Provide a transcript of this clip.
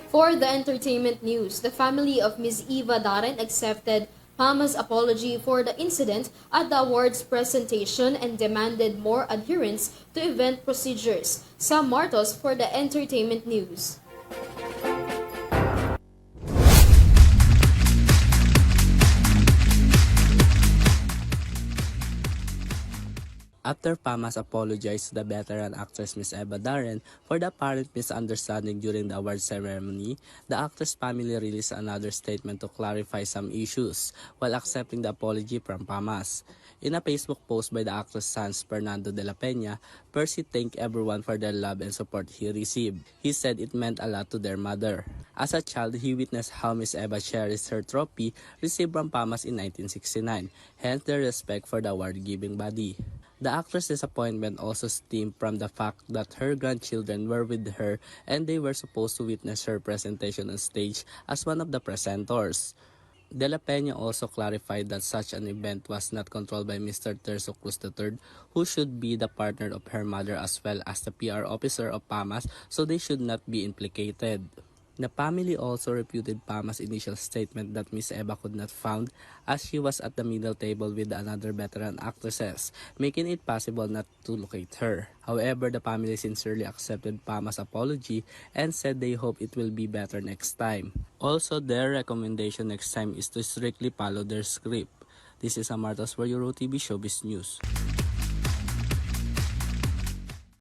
For the entertainment news, the family of Ms. Eva Darren accepted Pama's apology for the incident at the awards presentation and demanded more adherence to event procedures. Sam Martos for the entertainment news. After Pamas apologized to the veteran actress Miss Eva Darren for the apparent misunderstanding during the award ceremony, the actress family released another statement to clarify some issues while accepting the apology from Pamas. In a Facebook post by the actress' son Fernando de la Peña, Percy thanked everyone for their love and support he received. He said it meant a lot to their mother. As a child, he witnessed how Miss Eva cherished her trophy received from Pamas in 1969, hence their respect for the award-giving body. The actress' disappointment also stemmed from the fact that her grandchildren were with her and they were supposed to witness her presentation on stage as one of the presenters. De La Peña also clarified that such an event was not controlled by Mr. Terzo Cruz III, who should be the partner of her mother as well as the PR officer of Pamas, so they should not be implicated. The family also refuted Pama's initial statement that Miss Eva could not found as she was at the middle table with another veteran actresses, making it possible not to locate her. However, the family sincerely accepted Pama's apology and said they hope it will be better next time. Also, their recommendation next time is to strictly follow their script. This is Amartas for Euro TV Showbiz News.